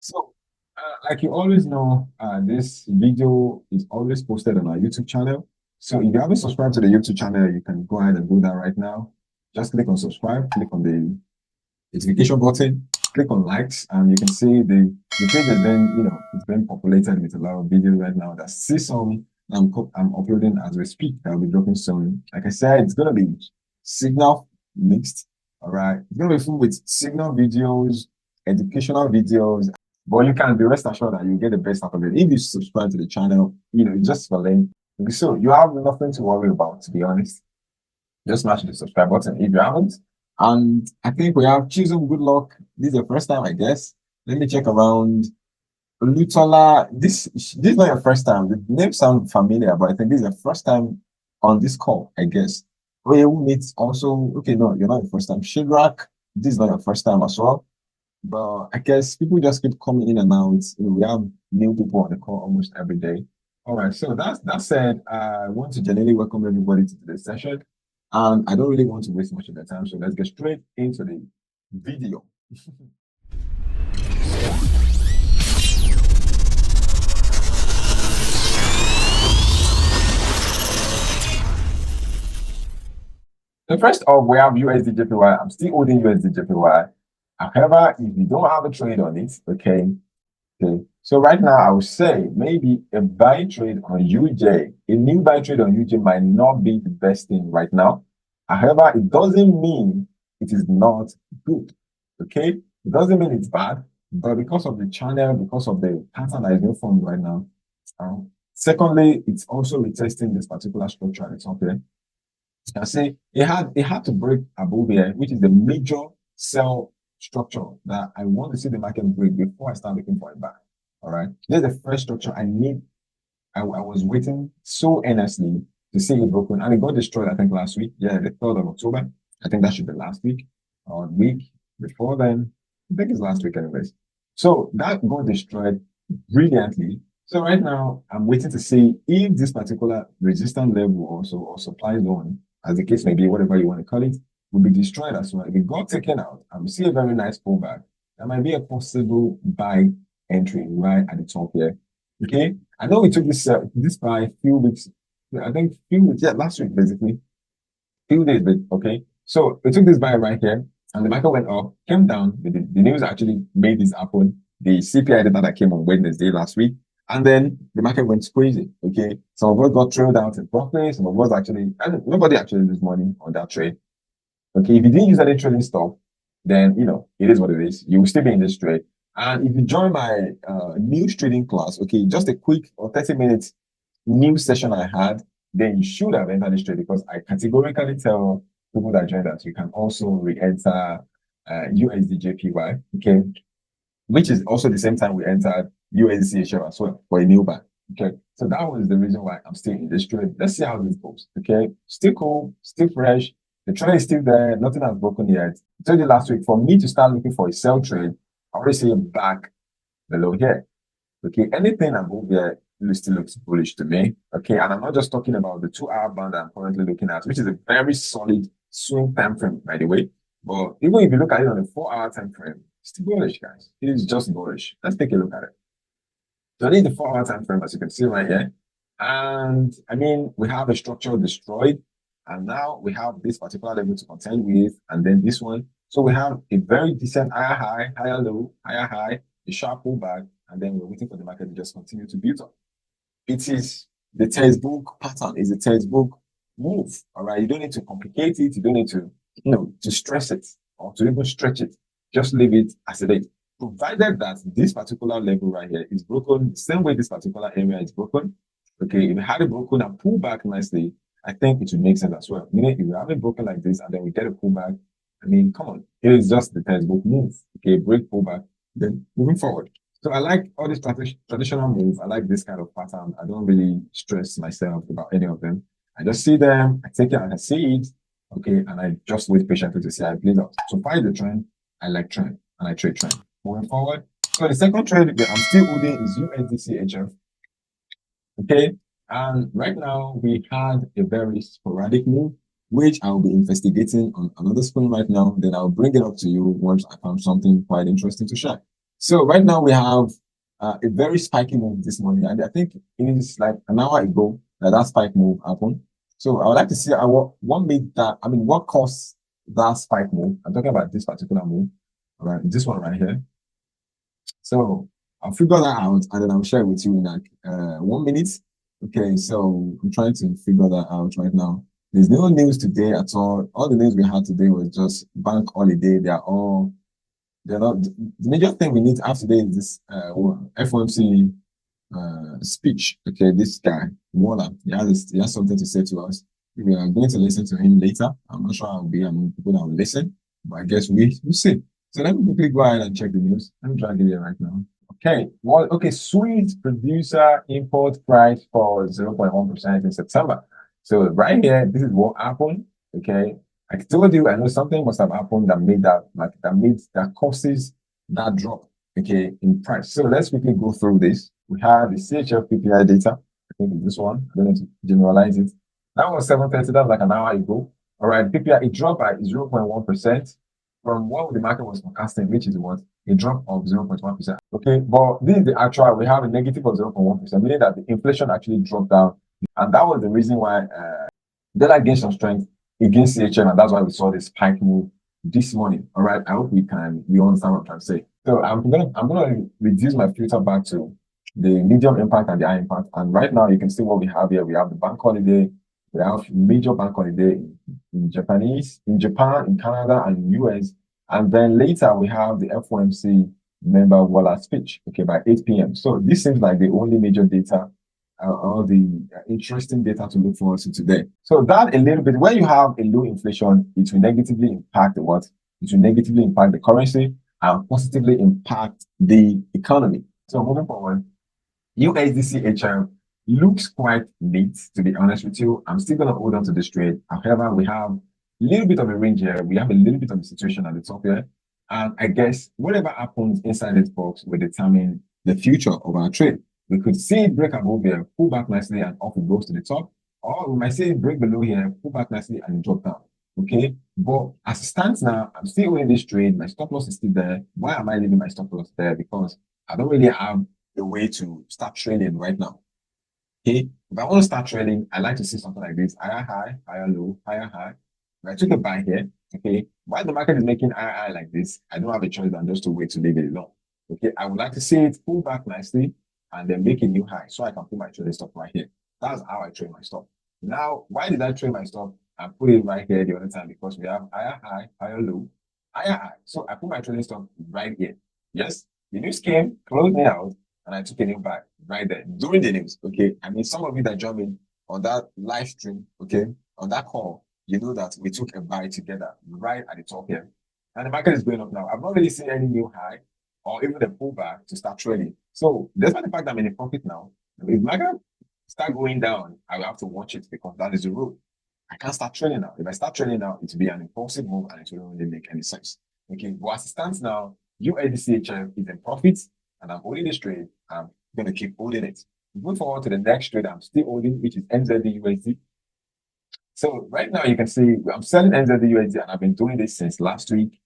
So, like you always know, this video is always posted on our YouTube channel. So if you haven't subscribed to the YouTube channel, you can go ahead and do that right now. Just click on subscribe, click on the notification button, click on likes, and you can see the page has been, it's been populated with a lot of videos right now. That see some I'm uploading as we speak. I'll be dropping soon. Like I said, it's gonna be signal mixed. All right, it's gonna be full with signal videos, educational videos, but you can be rest assured that you get the best out of it if you subscribe to the channel. Just for link. So you have nothing to worry about, to be honest. Just smash the subscribe button if you haven't. And I think we have chosen good luck. This is the first time, I guess. Let me check around. Lutola, this is not your first time. The name sounds familiar, but I think this is your first time on this call, I guess. We will meet also. Okay, no, you're not the first time. Shadrach, this is not your first time as well. But I guess people just keep coming in and out. We have new people on the call almost every day. All right. So that said, I want to genuinely welcome everybody to today's session. And I don't really want to waste much of the time. So let's get straight into the video. So first off, we have USD I'm still holding USD However, if you don't have a trade on it, okay. So right now, I would say maybe a buy trade on UJ, a new buy trade on UJ might not be the best thing right now. However, it doesn't mean it is not good. Okay, it doesn't mean it's bad, but because of the channel, because of the pattern that is being formed right now. Secondly, it's also retesting this particular structure at the top here. I say it had to break above here, which is the major sell structure that I want to see the market break before I start looking for it back. All right. There's the first structure I need. I was waiting so earnestly to see it broken, and it got destroyed, I think, last week. Yeah, the 3rd of October. I think that should be last week or week before then. I think it's last week, anyways. So that got destroyed brilliantly. So right now, I'm waiting to see if this particular resistance level also or supply zone, as the case may be, whatever you want to call it, will be destroyed as well. If it got taken out, I will see a very nice pullback. That might be a possible buy entry right at the top here. Okay, I know we took this by a few weeks. I think few weeks, yeah, last week basically, few days, but okay. So we took this buy right here, and the market went up, came down. The news actually made this happen. The CPI data that came on Wednesday last week, and then the market went crazy. Okay, some of us got trailed out in profit. Some of us actually, and nobody actually lose money on that trade. Okay, if you didn't use any trading stop, then it is what it is. You will still be in this trade. And if you join my news trading class, okay, just a quick or 30 minutes news session I had, then you should have entered this trade because I categorically tell people that join that you can also re-enter USD okay, which is also the same time we entered USD as well for a new buy. Okay, so that was the reason why I'm still in this trade. Let's see how this goes. Okay, still cool, still fresh. The trend is still there. Nothing has broken yet. I told you last week, for me to start looking for a sell trade, I already see it back below here. Okay, anything above here still looks bullish to me. Okay, and I'm not just talking about the 2-hour band I'm currently looking at, which is a very solid swing time frame, by the way. But even if you look at it on a 4-hour time frame, it's still bullish, guys. It is just bullish. Let's take a look at it. So this is the 4-hour time frame, as you can see right here. And I mean, we have the structure destroyed, and now we have this particular level to contend with, and then this one. So we have a very decent higher high, higher low, higher high, a sharp pullback, and then we're waiting for the market to just continue to build up. It is the textbook pattern, is a textbook move. All right. You don't need to complicate it, you don't need to, to stress it or to even stretch it. Just leave it as it is. Provided that this particular level right here is broken, same way this particular area is broken. Okay, if you had it broken and pull back nicely, I think it would make sense as well. Meaning, if you have it broken like this and then we get a pullback, I mean, come on, it is just the textbook move. Okay, break pullback, then moving forward. So I like all these traditional moves. I like this kind of pattern. I don't really stress myself about any of them. I just see them, I take it and I see it. Okay, and I just wait patiently to see how it plays out. So find the trend, I like trend, and I trade trend. Moving forward. So the second trade that I'm still holding is USDCHF. Okay, and right now we had a very sporadic move, which I'll be investigating on another screen right now. Then I'll bring it up to you once I found something quite interesting to share. So right now we have a very spiky move this morning, and I think it is like an hour ago that that spike move happened. So I would like to see what made that. I mean, what caused that spike move? I'm talking about this particular move, all right? This one right here. So I'll figure that out, and then I'll share it with you in like 1 minute. Okay, so I'm trying to figure that out right now. There's no news today at all. All the news we had today was just bank holiday. They're not the major thing we need to have today is this FOMC speech. Okay, this guy, Waller, he has something to say to us. We are going to listen to him later. I'm not sure I'll be among people that will listen, but I guess we'll see. So let me quickly go ahead and check the news. Let me drag it here right now. Okay, well, okay, sweet producer import price for 0.1% in September. So right here, this is what happened. Okay, I told you I know something must have happened that made that causes that drop. Okay, in price. So let's quickly go through this. We have the CHF PPI data. I think it's this one. I'm going to generalize it. That was 7:30. That was like an hour ago. All right, PPI it dropped by 0.1% from what the market was forecasting, which is what a drop of 0.1%. Okay, but this is the actual. We have a negative of 0.1%, meaning that the inflation actually dropped down, and that was the reason why dollar gained some strength against CHM, and that's why we saw this spike move this morning. All right, I hope we understand what I'm trying to say. So I'm gonna reduce my filter back to the medium impact and the high impact. And right now you can see what we have here. We have the bank holiday, we have major bank holiday in Japan, in Canada, and in US. And then later we have the FOMC member Waller speech, okay, by 8 p.m. So this seems like the only major data all the interesting data to look forward to today. So that a little bit, when you have a low inflation, it will negatively impact the what? It will negatively impact the currency and positively impact the economy. So moving forward, USDC HM looks quite neat, to be honest with you. I'm still going to hold on to this trade. However, we have a little bit of a range here. We have a little bit of a situation at the top here. And I guess whatever happens inside this box will determine the future of our trade. We could see it break above here, pull back nicely, and off it goes to the top. Or we might see it break below here, pull back nicely, and drop down. Okay. But as it stands now, I'm still holding this trade. My stop loss is still there. Why am I leaving my stop loss there? Because I don't really have a way to start trading right now. Okay. If I want to start trading, I like to see something like this: higher high, higher low, higher high. If I took a buy here, okay, while the market is making higher high like this, I don't have a choice than just to wait to leave it alone. Okay, I would like to see it pull back nicely and then make a new high so I can put my trading stop right here. That's how I trade my stop. Now, why did I trade my stop and put it right here the other time? Because we have higher high, higher low, higher high. So I put my trading stop right here. Yes, the news came, closed me out, and I took a new buy right there during the news. Okay, I mean, some of you that joined me on that live stream, okay, on that call, you know that we took a buy together right at the top here. And the market is going up now. I've not really seen any new high or even a pullback to start trading. So despite the fact that I'm in a profit now, if market start going down, I will have to watch it because that is the rule. I can't start trading now. If I start trading now, it will be an impulsive move and it won't really make any sense. Okay, but as it stands now, USDCHM is in profit and I'm holding this trade. I'm going to keep holding it. Move forward to the next trade I'm still holding, which is NZD So right now you can see I'm selling NZD and I've been doing this since last week.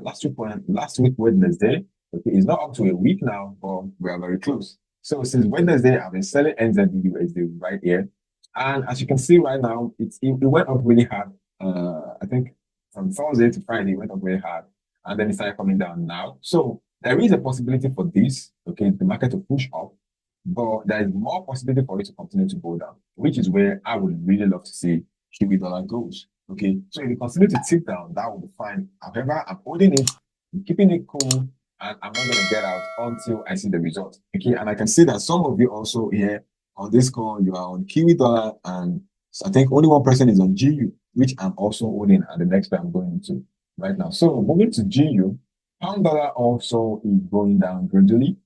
Last week Wednesday. Okay, it's not up to a week now, but we are very close. So since Wednesday, I've been selling NZD right here. And as you can see right now, it went up really hard. I think from Thursday to Friday, it went up really hard. And then it started coming down now. So there is a possibility for this, okay, the market to push up, but there is more possibility for it to continue to go down, which is where I would really love to see Kiwi dollar goes. Okay, so if you continue to tick down, that will be fine. However, I'm holding it, I'm keeping it cool, and I'm not going to get out until I see the result. Okay, and I can see that some of you also here on this call, you are on Kiwi dollar, and so I think only one person is on GU, which I'm also holding at the next time I'm going to right now. So moving to GU, pound dollar also is going down gradually,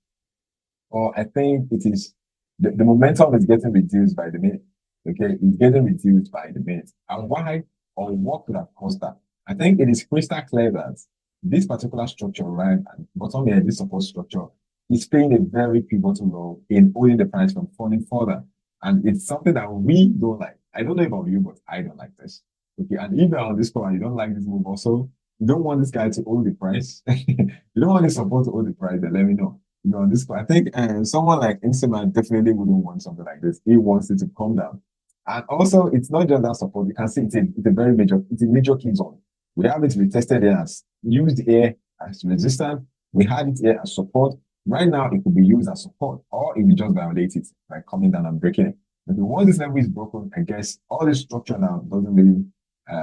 or I think it is the momentum is getting reduced by the minute. Okay, it's getting reduced by the minute. And why or what could have caused that? I think it is crystal clear that this particular structure, right, at the bottom here, this support structure, is playing a very pivotal role in holding the price from falling further. And it's something that we don't like. I don't know about you, but I don't like this. Okay, and if you're on this call and you don't like this move also, you don't want this guy to hold the price. You don't want the support to hold the price, then let me know. On this, I think someone like Instrument definitely wouldn't want something like this. He wants it to come down. And also, it's not just that support. You can see it's a very major, it's a major key zone. We have it retested here as used here as resistance. We had it here as support. Right now, it could be used as support, or it will just violate it by coming down and breaking it. But once this level is broken, I guess all this structure now doesn't really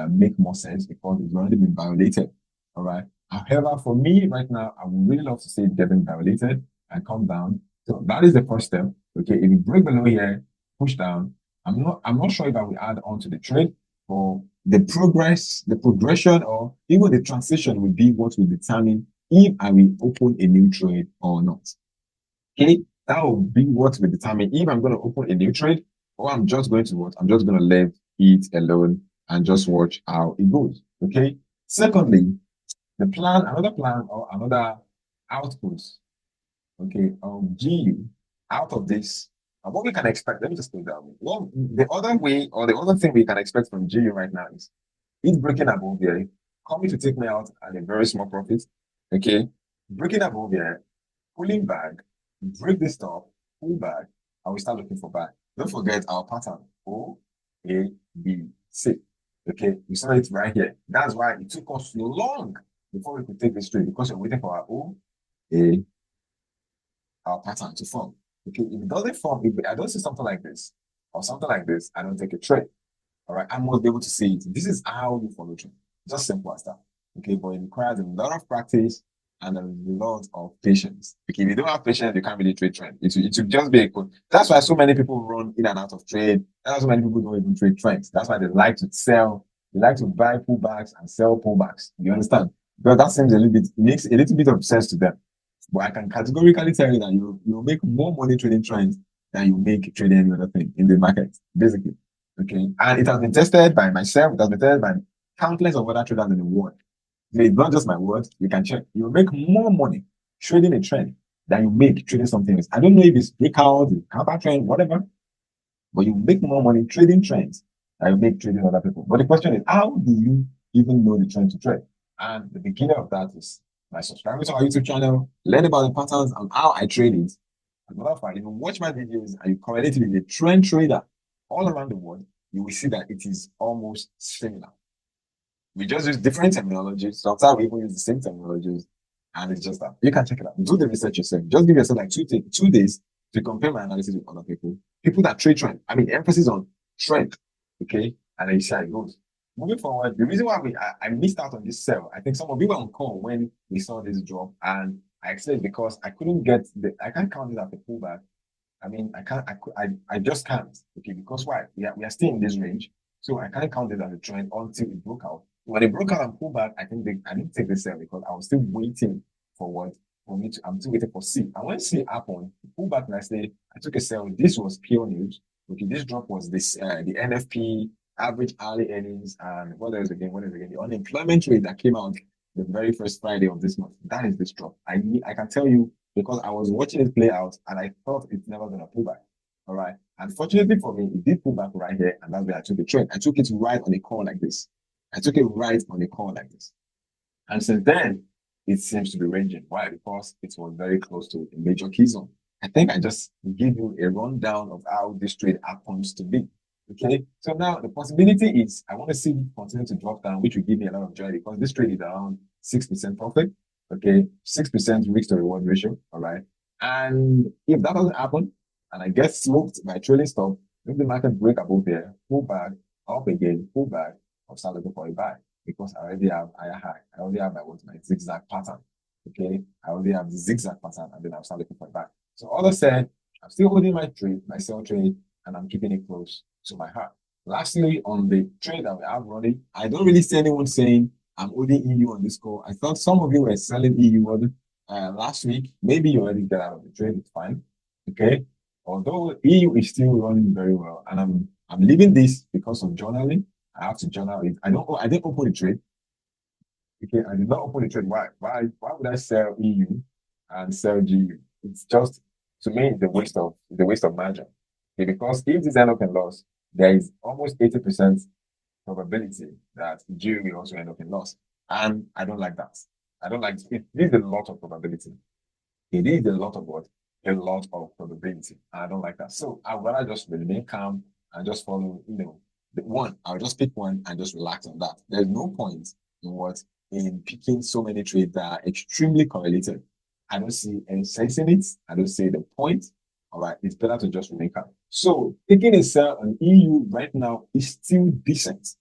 make more sense because it's already been violated. All right. However, for me right now, I would really love to see it getting violated and come down. So that is the first step. Okay. If you break below here, push down. I'm not sure if I will add on to the trade, or the progress, the progression, or even the transition will be what will determine if I will open a new trade or not. Okay, that will be what will determine if I'm going to open a new trade, or I'm just going to what? I'm just going to leave it alone and just watch how it goes. Okay. Secondly, another plan or another output, okay, of GU out of this, and what we can expect. Let me just put that way. Well, the other way or the other thing we can expect from GU right now is it's breaking above here, coming to take me out at a very small profit. Okay, breaking above here, pulling back, break this top, pull back, and we start looking for buy. Don't forget our pattern O, A, B, C. Okay, we saw it right here. That's why it took us long before we could take this trade, because we're waiting for our O, A, our pattern to form. Okay, if it doesn't form, if I don't see something like this or something like this, I don't take a trade. All right, I must be able to see it. This is how you follow trend. Just simple as that. Okay, but it requires a lot of practice and a lot of patience. Okay, if you don't have patience, you can't really trade trend. It should just be a code. That's why so many people run in and out of trade. That's why so many people don't even trade trends. That's why they like to sell. They like to buy pullbacks and sell pullbacks. You understand? Because that seems a little bit, it makes a little bit of sense to them. But I can categorically tell you that you'll make more money trading trends than you make trading any other thing in the market, basically. Okay. And it has been tested by myself, it has been tested by countless of other traders in the world. So it's not just my word, you can check. You'll make more money trading a trend than you make trading something else. I don't know if it's breakout, counter trend, whatever, but you make more money trading trends than you make trading other people. But the question is, how do you even know the trend to trade? And the beginning of that is by subscribing to our YouTube channel, learn about the patterns and how I trade it. As a matter of fact, if you watch my videos and you correlate it with a trend trader all around the world, you will see that it is almost similar. We just use different terminologies. Sometimes we even use the same terminologies, and it's just that you can check it out. Do the research yourself. Just give yourself like 2 days to compare my analysis with other people. People that trade trend. I mean, emphasis on trend. Okay, and then you see how it goes. Moving forward, the reason why I missed out on this sell, I think some of you were on call when we saw this drop, and I explained because I couldn't get I can't count it as a pullback. I mean, I can't, I just can't. Okay, because why? We are still in this range. So I can't count it as a trend until it broke out. When it broke out and pulled back, I think I didn't take the sell because I was still waiting for what? For me to, I'm still waiting for C. And when C happened, it pulled back nicely. I took a sell. This was pure news. Okay, this drop was the NFP, average hourly earnings, and what else again? What is again? The unemployment rate that came out the very first Friday of this month. That is this drop. I can tell you because I was watching it play out and I thought it's never going to pull back. All right. Unfortunately for me, it did pull back right here, and that's where I took the trade. I took it right on a call like this. I took it right on a call like this. And since then, it seems to be ranging. Why? Because it was very close to a major key zone. I think I just give you a rundown of how this trade happens to be. Okay. So now the possibility is I want to see it continue to drop down, which will give me a lot of joy because this trade is around 6% profit. Okay. 6% risk to reward ratio. All right. And if that doesn't happen, and I get smoked by trailing stop, if the market break above there, pull back, up again, pull back, I'll start looking for a buy because I already have higher high. I already have my zigzag pattern. Okay. I already have the zigzag pattern and then I'll start looking for a buy. So all I said, I'm still holding my trade, my sell trade, and I'm keeping it close to my heart. Lastly, on the trade that we have running, I don't really see anyone saying I'm holding EU on this call. I thought some of you were selling EU last week. Maybe you already get out of the trade. It's fine. Okay. Although EU is still running very well, and I'm leaving this because of journaling. I have to journal it. I didn't open the trade. Okay, I did not open the trade. Why would I sell EU and sell GU? It's just to me the waste of margin. Okay, because if this end up in loss, there is almost 80% probability that GU will also end up in loss. And I don't like that. I don't like it. It is a lot of probability. It is a lot of what? A lot of probability. I don't like that. So I would rather just remain calm and just follow, the one. I'll just pick one and just relax on that. There's no point in what? In picking so many trades that are extremely correlated. I don't see any sense in it. I don't see the point. All right. It's better to just remain calm. So taking a sell on EU right now is still decent.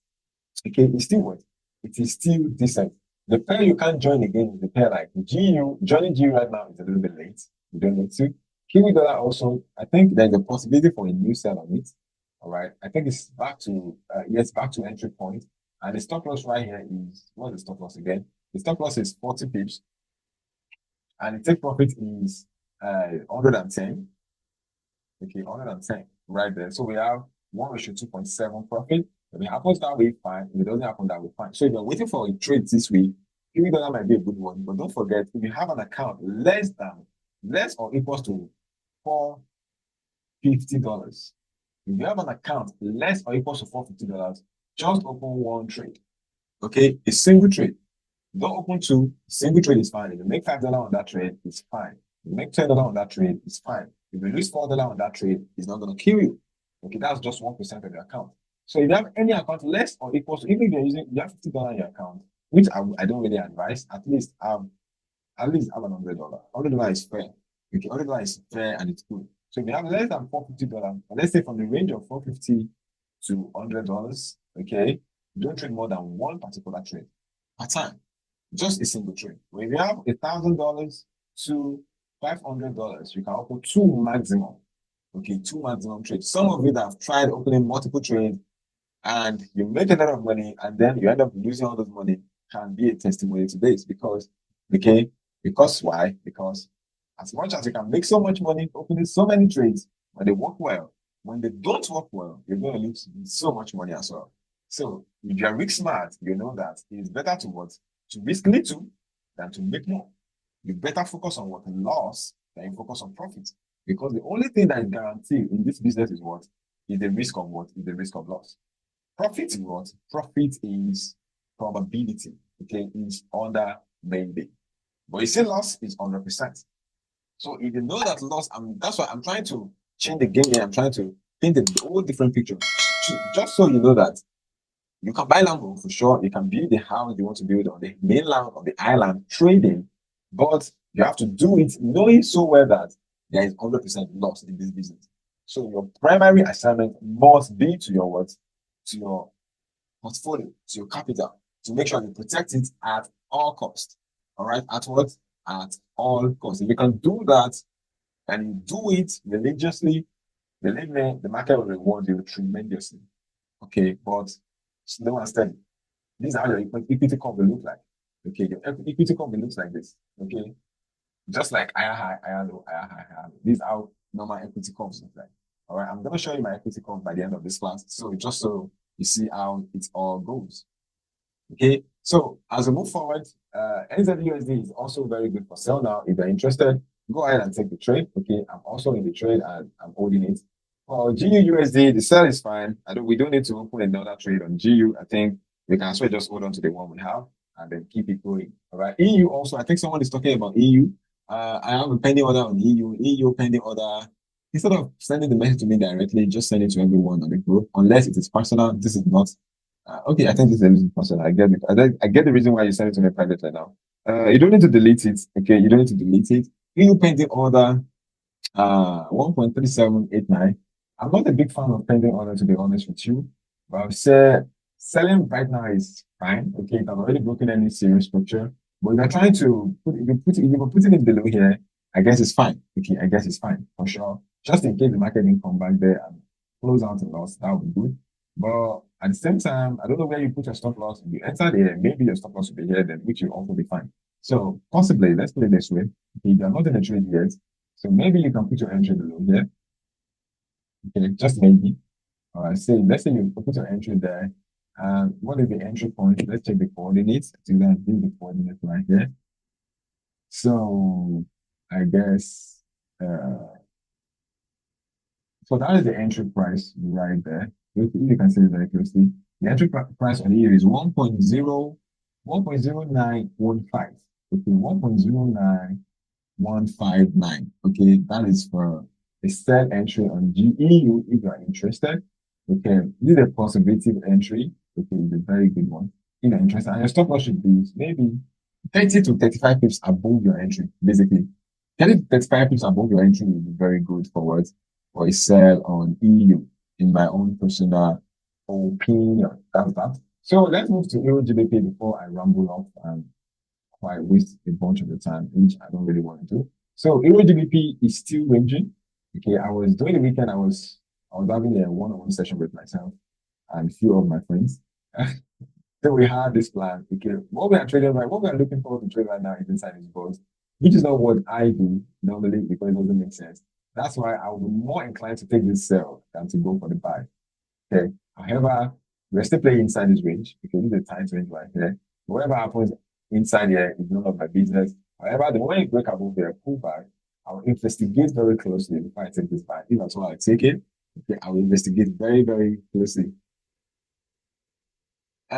Okay, it's still what? It is still decent. The pair you can't join again is the pair like GU. Joining GU right now is a little bit late. You don't need to. Kiwi dollar also, I think there's a possibility for a new sell on it. All right. I think it's back to, yes, back to entry point. And the stop loss right here is, what's the stop loss again? The stop loss is 40 pips. And the take profit is 110. Okay, 110 right there. So we have 1:2.7 profit. If it happens that way, fine. If it doesn't happen that way, fine. So if you're waiting for a trade this week, $3 might be a good one. But don't forget, if you have an account less or equals to $450, if you have an account less or equals to $450, just open one trade. Okay, a single trade. Don't open two. Single trade is fine. If you make $5 on that trade, it's fine. If you make $10 on that trade, it's fine. If you lose $4 on that trade, it's not going to kill you. Okay, that's just 1% of your account. So if you have any account less or equals to, even if you have $50 in your account, which I don't really advise, at least have an $100. $100 is fair. Okay, $100 is fair and it's good. So if you have less than $450, let's say from the range of $450 to $100, okay, don't trade more than one particular trade at a time. Just a single trade. When you have $1,000 to $500, you can open two maximum. Okay, two maximum trades. Some of you that have tried opening multiple trades and you make a lot of money and then you end up losing all those money can be a testimony to this because, okay, because why? Because as much as you can make so much money opening so many trades, when they work well, when they don't work well, you're going to lose so much money as well. So if you're risk smart, you know that it's better to what? To risk little than to make more. You better focus on what? Loss than you focus on profit. Because the only thing that is guaranteed in this business is what? Is the risk of what? Is the risk of loss. Profit is what? Profit is probability. Okay, is under maybe. But you see, loss is 100%. So if you know that loss, that's why I'm trying to change the game here. I'm trying to paint a whole different picture. Just so you know that you can buy land for sure. You can build the house you want to build on the mainland of the island trading, but you have to do it knowing so well that there is 100% loss in this business. So your primary assignment must be to your what? To your portfolio, to your capital, to make sure you protect it at all costs. All right, at what? At all costs. If you can do that and you do it religiously, believe me, the market will reward you tremendously. Okay, but slow and steady. This is how your equity curve will look like. Okay, your equity curve will look like this. Okay, just like higher high, higher low, higher high, higher low. This is how normal equity curves look like. All right, I'm gonna show you my equity curve by the end of this class. So just so you see how it all goes. Okay, so as we move forward, NZUSD is also very good for sell now. If you're interested, go ahead and take the trade. Okay, I'm also in the trade and I'm holding it. For GUUSD, the sell is fine. We don't need to open another trade on GU. I think we can actually just hold on to the one we have and then keep it going. All right. EU also, I think someone is talking about EU. I have a pending order on EU pending order. Instead of sending the message to me directly, just send it to everyone on the group. Unless it is personal, this is not. Okay, I think this is a reason personal. I get it. I get the reason why you send it to me privately now. You don't need to delete it. Okay, you don't need to delete it. EU pending order 1.3789. I'm not a big fan of pending order, to be honest with you, but I would say selling right now is fine. Okay, it has already broken any serious structure. But if you're trying to if you're putting it below here, I guess it's fine. Okay, I guess it's fine for sure. Just in case the market didn't come back there and close out a loss, that would be good. But at the same time, I don't know where you put your stop loss. If you enter there, maybe your stop loss will be here, then which will also be fine. So possibly, let's put it this way. Okay, you're not in a trade yet. So maybe you can put your entry below here. Okay, just maybe. All right, so let's say you put your entry there. And what is the entry point? Let's check the coordinates. So then do the coordinates right here. So I guess so that is the entry price right there. You can see it very closely. The entry price on here is 1.0. 1.0915. Okay, 1.09159. Okay, that is for a sell entry on GEU if you are interested. Okay, this is a conservative entry. Okay, it's a very good one. If you're interested, and your stop loss should be maybe 30 to 35 pips above your entry, basically. 30 to 35 pips above your entry will be very good for what? For a sell on EU, in my own personal opinion. That's that. So let's move to Euro GBP before I ramble off and quite waste a bunch of the time, which I don't really want to do. So Euro GBP is still ranging. Okay, I was during the weekend, I was having a one-on-one session with myself and a few of my friends. So we had this plan. Okay, what we are trading right, what we are looking forward to trade right now is inside this box, which is not what I do normally because it doesn't make sense. That's why I will be more inclined to take this sell than to go for the buy. Okay. However, we're still playing inside this range because this is a tight range right here. Whatever happens inside here is none of my business. However, the moment you break above there, pull back, I'll investigate very closely before I take this back. If that's why I take it, okay, I will investigate very, very closely.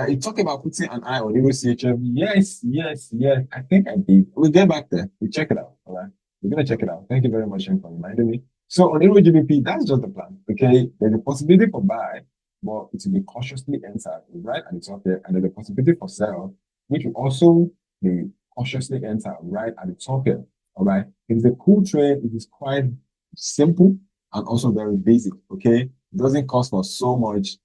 You talk about putting an eye on Euro CHF. Yes, yes, yes. I think I did. We'll get back there. We'll check it out. All right. We're gonna check it out. Thank you very much for reminding me. So on Euro GBP, that's just the plan. Okay. There's a possibility for buy, but it will be cautiously entered right at the top here. And there's a possibility for sell, which will also be cautiously entered right at the top here. All right. It's a cool trade. It is quite simple and also very basic. Okay. It doesn't cost for so much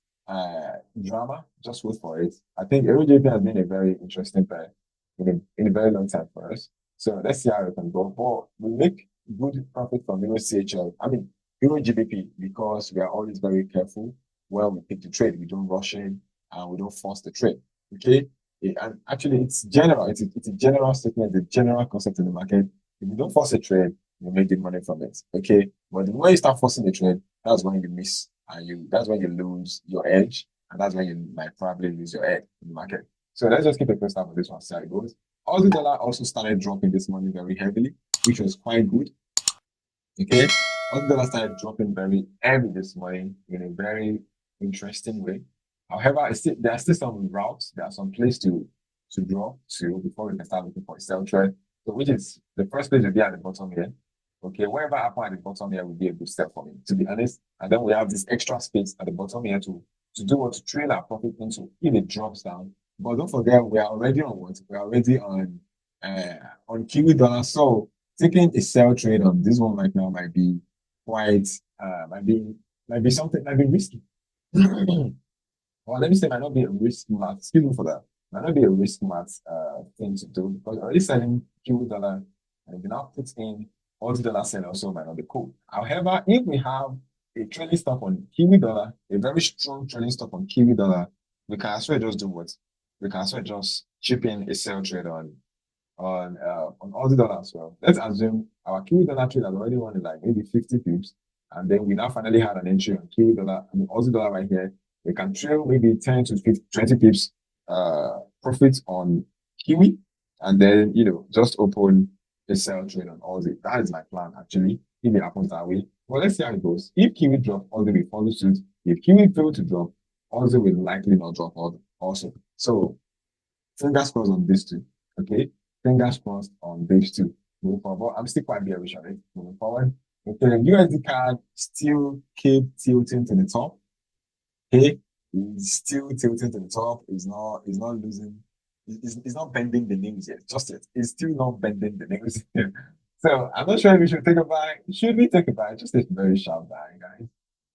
drama. Just wait for it. I think AOJP has been a very interesting pair in a very long time for us. So let's see how it can go. But we make good profit from Euro CHL. I mean Euro GBP because we are always very careful when we pick the trade. We don't rush in and we don't force the trade. Okay. And actually, it's general. It's a general statement, a general concept in the market. If you don't force a trade, you make good money from it. Okay. But the moment you start forcing the trade, that's when you miss and that's when you lose your edge, and that's when you might probably lose your edge in the market. So let's just keep a close eye on this one, see how it goes. Aussie dollar also started dropping this morning very heavily, which was quite good. Okay, Aussie dollar started dropping very heavy this morning in a very interesting way. However, there are still some routes, there are some places to draw to before we can start looking for a sell trade. So which is the first place will be at the bottom here. Okay, wherever happen at the bottom here will be a good step for me, to be honest. And then we have this extra space at the bottom here to do what to trail our profit into if it drops down. But don't forget, we are already on what? We are already on Kiwi dollar. So taking a sell trade on this one right now might be quite might be something might be risky. Well, let me say, might not be a risk math. Excuse me for that. Might not be a risk math thing to do because already selling Kiwi dollar and if you now put in Aussie dollar sell also might not be cool. However, if we have a trailing stop on Kiwi dollar, a very strong trailing stop on Kiwi dollar, we can as well just do what? We can as well just chip in a sell trade on Aussie dollar as well. Let's assume our Kiwi dollar trade has already won like maybe 50 pips, and then we now finally had an entry on Kiwi dollar and Aussie dollar right here. We can trail maybe 10 to 50, 20 pips profit on Kiwi, and then just open a sell trade on Aussie. That is my plan actually. If it happens that way. Well, let's see how it goes. If Kiwi drop, Aussie will follow suit. If Kiwi fail to drop, Aussie will likely not drop also. So fingers crossed on this two. Okay. Fingers crossed on these two. Moving forward. I'm still quite bearish on it. Moving forward. Okay, the USD card still keep tilting to the top. Okay. It's still tilting to the top. It's not losing. It's not bending the knees yet. Just yet. It's still not bending the knees. So I'm not sure if we should take a buy. Should we take a buy? Just a very sharp buy, guys.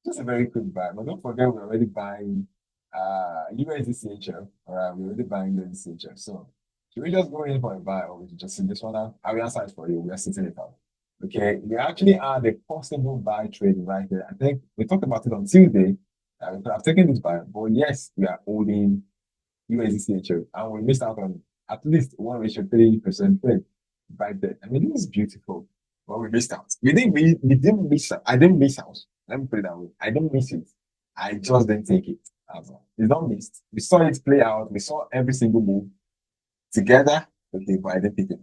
Just a very quick buy. But don't forget we're already buying USDCHF. All right, we're already buying USDCHF. So should we just go in for a buy or we should just sit this one out? I will answer it for you. We are sitting it out. Okay, we actually are the possible buy trade right here. I think we talked about it on Tuesday. We could have taken this buy, but yes, we are holding USDCHF and we missed out on at least 1.3% trade right there. I mean, this is beautiful, but we missed out. We didn't miss out. I didn't miss out. Let me put it that way. I didn't miss it. I just didn't take it. It's not missed. We saw it play out. We saw every single move together. Okay, but I didn't pick it.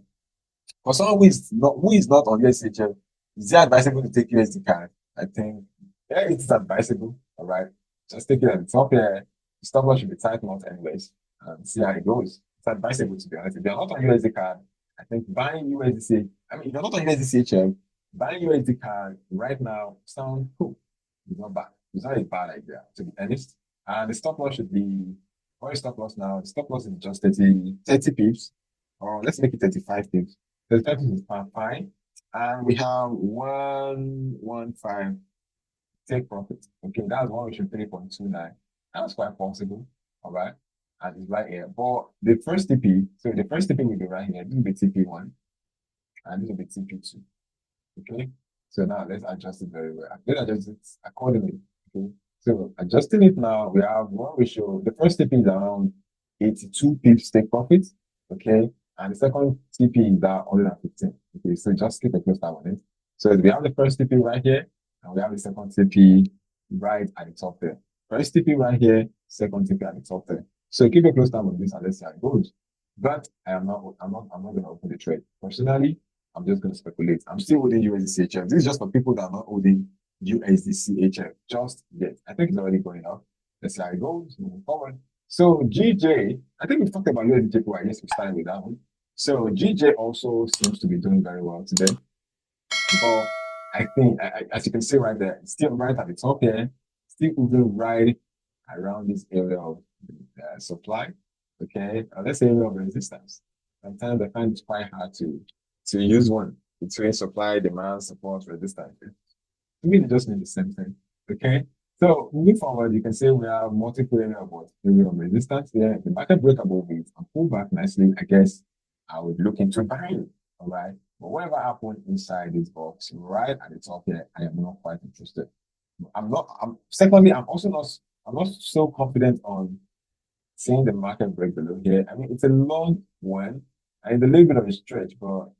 For someone who is not on USHF, is it advisable to take USD card? I think yeah, it's advisable. All right. Just take it at the top here. Stop loss should be tight knot anyways and see how it goes. it's advisable to be honest. If you're not on USD card, I think buying USDC, I mean, if you're not on USDCHF, buying USD card right now sounds cool. It's not bad. It's not a bad idea, to be honest. And the stop loss should be, what is stop loss now? The stop loss is just 30 pips, or let's make it 35 pips. 35 pips is fine. And we have 115 take profit. Okay, that's 103.29. That's quite possible. All right. And it's right here. But the first TP, so the first TP will be right here. This will be TP1 and this will be TP2. Okay. So now let's adjust it very well. Let's adjust it accordingly. Okay. So adjusting it now, we have one ratio. The first TP is around 82 pips take profit. Okay. And the second TP is that 115. Okay. So just keep a close eye on it. So we have the first TP right here, and we have the second TP right at the top there. First TP right here, second TP at the top there. So keep a close eye on this and let's see how it goes. But I'm not going to open the trade. Personally, I'm just going to speculate. I'm still holding USDCHF. This is just for people that are not holding USDCHF just yet. I think it's already going up. Let's see how it goes moving forward. So GJ, I think we've talked about USDJPY. I guess we started with that one. So GJ also seems to be doing very well today. But I think, as you can see right there, it's still right at the top here, still moving right around this area of supply. Okay, let's say area of resistance. Sometimes I find it's quite hard to use one between supply, demand, support, resistance. To me, they just mean the same thing. Okay. So moving forward, you can say we have multiple area of what area of resistance there. The market break above it and pull back nicely. I guess I would look into buying. All right. But whatever happened inside this box, right at the top here, I am not quite interested. Secondly, I'm not so confident on seeing the market break below here. I mean, it's a long one and it's a little bit of a stretch, but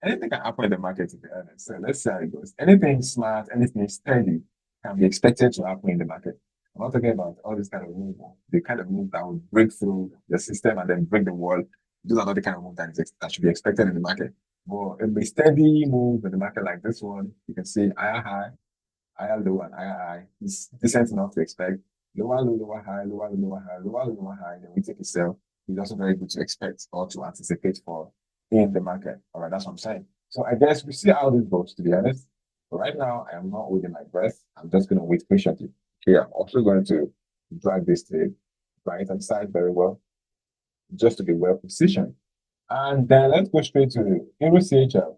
anything can happen in the market, to be honest. So let's see how it goes. Anything smart, anything steady can be expected to happen in the market. I'm not talking about all this kind of move, the kind of move that will break through the system and then break the wall. Those are not the kind of move that should be expected in the market. But a steady move in the market like this one, you can see higher high, higher low, and higher high. It's decent enough to expect. Lower low, lower high, lower low, lower high, lower low, lower high. Then we take a sell. It's also very good to expect or to anticipate for in the market. All right, that's what I'm saying. So I guess we see how this goes, to be honest. But right now, I am not holding my breath. I'm just going to wait patiently. Okay, I'm also going to drag this to right hand side very well, just to be well positioned. And then let's go straight to Euro CHF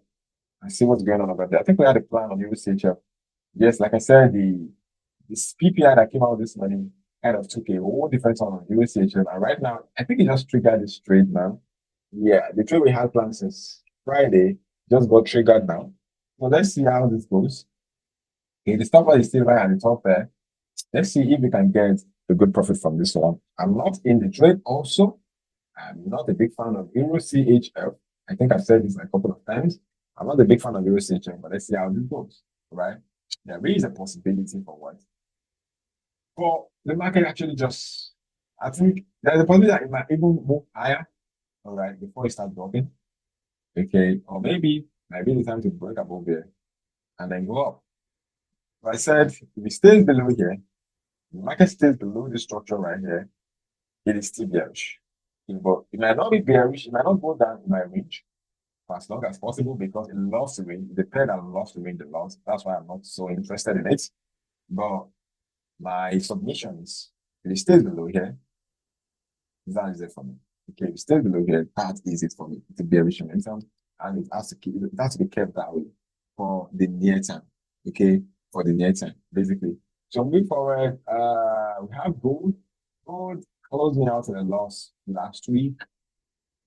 and see what's going on over there. I think we had a plan on Euro CHF. Yes, like I said, this PPI that came out this morning kind of took a whole different turn on Euro CHF. And right now, I think it just triggered this trade now. Yeah, the trade we had planned since Friday just got triggered now. So let's see how this goes. Okay, the stop loss is still right at the top there. Let's see if we can get a good profit from this one. I'm not in the trade also. I'm not a big fan of Euro CHF. I think I've said this a couple of times. I'm not a big fan of Euro CHF, but let's see how this goes. Right? There is a possibility for what? For the market actually just, I think there's a possibility that it might even move higher, all right, before it starts dropping. Okay, or maybe might be the time to break above there and then go up. But I said if it stays below here, the market stays below the structure right here, it is still bearish. But it might not be bearish, it might not go down in my range for as long as possible because it loves to win. The pair that loves to win the loss. That's why I'm not so interested in it. But my submission is if it stays below here, that is it for me. Okay, if it stays below here, that is it for me. It's a bearish momentum, and it has to be kept that way for the near term. Okay, for the near term, basically. So moving forward, we have gold. Gold closed me out in a loss last week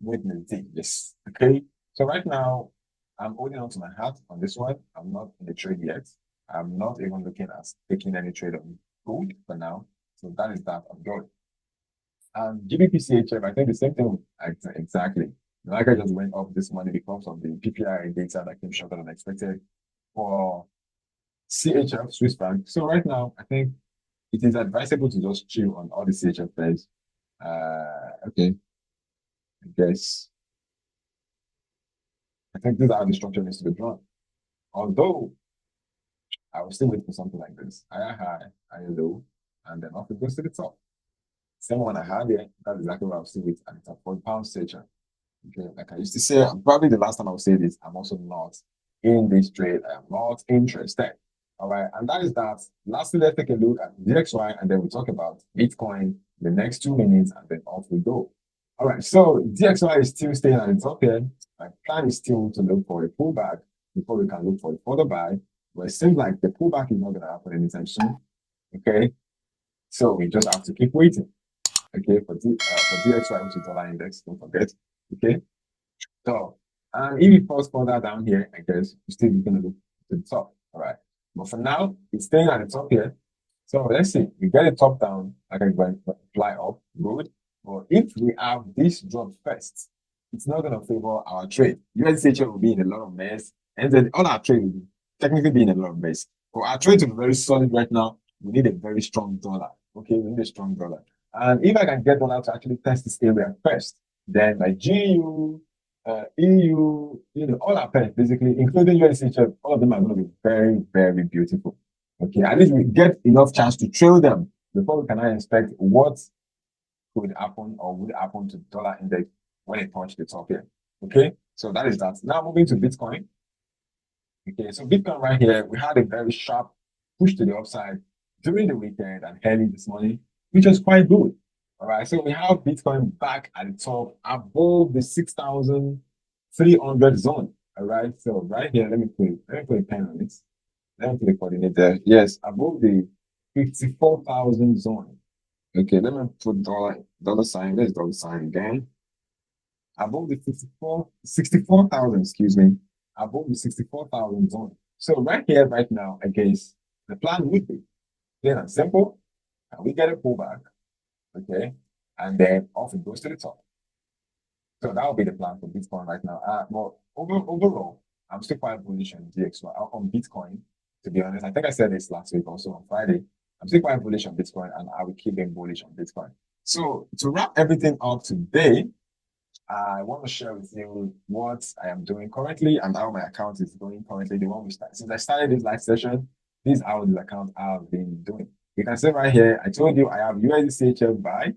with the yes. Okay, so right now I'm holding on to my hat on this one. I'm not in the trade yet. I'm not even looking at taking any trade on gold for now. So that is that of gold. GBP I think the same thing exactly. The market just went up this morning because of the PPI data that came shorter than expected for CHF Swiss franc. So right now, I think it is advisable to just chill on all the CHF pairs. Okay, I guess I think this is how the structure needs to be drawn. Although I will still wait for something like this: higher high, higher low, and then off it goes to the top. Same one I had here. That's exactly what I was seeing with at the £40 section. Okay, like I used to say, probably the last time I would say this, I'm also not in this trade. I am not interested. All right, and that is that. Lastly, let's take a look at DXY and then we'll talk about Bitcoin the next 2 minutes and then off we go. All right, so DXY is still staying at the top here. My plan is still to look for a pullback before we can look for a further buy. But it seems like the pullback is not going to happen anytime soon. Okay, so we just have to keep waiting. Okay, for DXY, which is dollar index, don't forget. Okay, so if it falls further down here, I guess you're still going to look to the top. All right, but for now, it's staying at the top here. So let's see, we get a top down, like I'm going to fly up, good. But if we have this drop first, it's not going to favor our trade. USDH will be in a lot of mess, and then all our trade will technically be in a lot of mess. For our trade to be very solid right now, we need a very strong dollar. Okay, we need a strong dollar. And if I can get dollar to actually test this area first, then my GU, EU, all our pairs, basically, including USDH, all of them are going to be very, very beautiful. Okay, at least we get enough chance to trail them before we can expect what could happen or would happen to the dollar index when it touched the top here. Okay, so that is that. Now moving to Bitcoin. Okay, so Bitcoin right here, we had a very sharp push to the upside during the weekend and early this morning, which was quite good. All right, so we have Bitcoin back at the top above the 6,300 zone. All right, so right here, let me put a pen on this. Let me put the coordinate there. Yes, above the 54,000 zone. Okay, let me put dollar sign. There's dollar sign again. Above the 64,000, excuse me. Above the 64,000 zone. So right here, right now, I guess the plan would be plain and simple. And we get a pullback, okay, and then off it goes to the top. So that will be the plan for Bitcoin right now. But overall, I'm still quite bullish on DXY, on Bitcoin. To be honest, I think I said this last week also on Friday. I'm still quite bullish on Bitcoin, and I will keep being bullish on Bitcoin. So to wrap everything up today, I want to share with you what I am doing currently and how my account is going currently. The one we start since I started this live session, this is how the account I've been doing. You can see right here, I told you I have USDCHF buy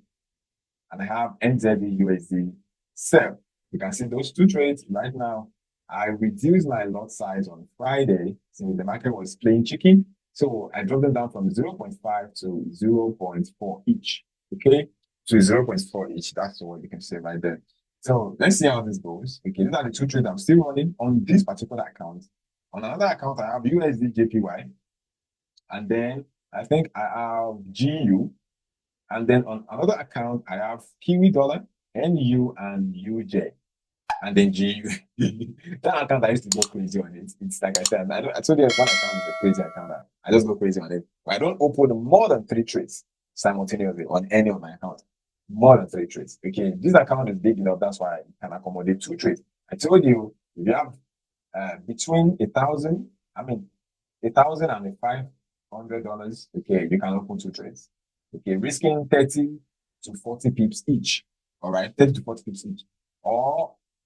and I have NZD USD sell. You can see those two trades right now. I reduced my lot size on Friday since the market was playing chicken. So I dropped them down from 0.5 to 0.4 each. Okay, to 0.4 each. That's what you can see right there. So let's see how this goes. Okay, these are the two trades I'm still running on this particular account. On another account, I have USD JPY. And then I think I have GU. And then on another account, I have Kiwi dollar, NU, and UJ. And then GU. That account I used to go crazy on it. It's like I said, I told you one account is a crazy account. I just go crazy on it. But I don't open more than 3 trades simultaneously on any of my accounts. More than 3 trades. Okay, this account is big enough. That's why it can accommodate 2 trades. I told you, if you have between $1,000 and $500, okay, you can open 2 trades. Okay, risking 30 to 40 pips each. All right, 30 to 40 pips each.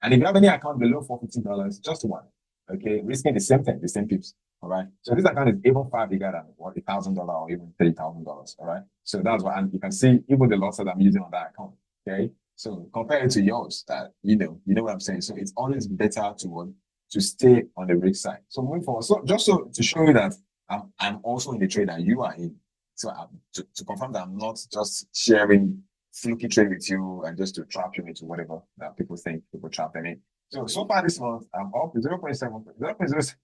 And if you have any account below $450, just one. Okay, risking the same thing, the same pips. All right. So this account is even far bigger than what $1,000 or even $3,000. All right. So that's why, and you can see even the losses I'm using on that account. Okay. So compare it to yours, that you know what I'm saying. So it's always better to stay on the risk side. So moving forward, so just so to show you that I'm also in the trade that you are in. So to confirm that I'm not just sharing fluky trade with you and just to trap you into whatever that people think people trap them in. So far this month, I'm up 0.7%.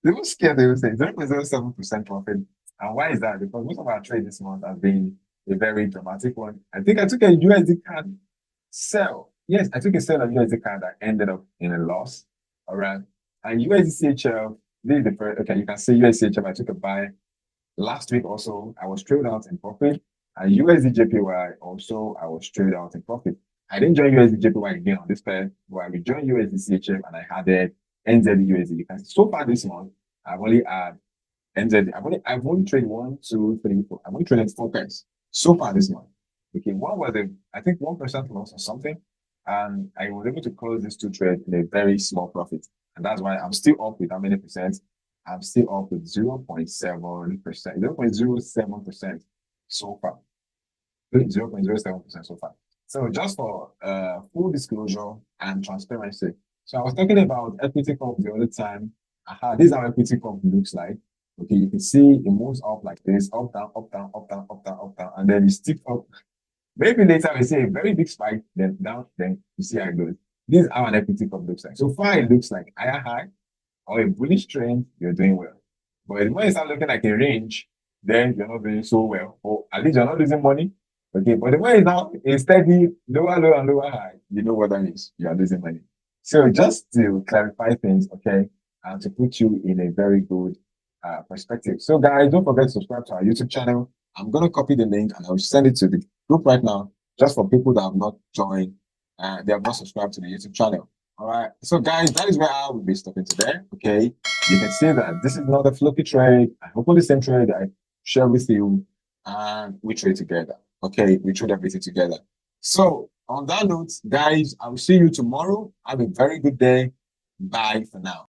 They were scared, they would say 0.07% profit. And why is that? Because most of our trade this month has been a very dramatic one. I think I took a USD card sell. Yes, I took a sell on USD card that ended up in a loss. All right. And USDCHF, this is the first, okay, you can see USDCHF, I took a buy last week also. I was trailed out in profit. And USDJPY also, I was trailed out in profit. I didn't join USDJPY again on this pair, but I rejoined USDCHF and I added NZUSD. You can see so far this month, I've only had NZ. I've only traded 1, 2, 3, 4. I've only traded 4 pairs so far this month. Okay, one was I think 1% loss or something, and I was able to close these 2 trades in a very small profit, and that's why I'm still up with how many percent? I'm still up with 0.7%, 0.07% so far. 0.07% so far. So just for full disclosure and transparency. So I was talking about equity curve the other time. This is how equity curve looks like. Okay, you can see it moves up like this, up, down, up, down, up, down, up, down, up, down, and then it sticks up. Maybe later we see a very big spike, then down, then you see how it goes. This is how an equity curve looks like. So far, it looks like higher high or a bullish trend, you're doing well. But when you start looking like a range, then you're not doing so well. Or at least you're not losing money. Okay, but the way it's now a steady lower, low, and lower high, you know what that means. You are losing money. So just to clarify things, okay, and to put you in a very good perspective. So guys, don't forget to subscribe to our YouTube channel. I'm gonna copy the link and I'll send it to the group right now, just for people that have not joined, they have not subscribed to the YouTube channel. All right. So guys, that is where I will be stopping today. Okay. You can see that this is not a fluky trade. I hope on the same trade I share with you and we trade together. Okay. We trade everything together. So on that note, guys, I will see you tomorrow. Have a very good day. Bye for now.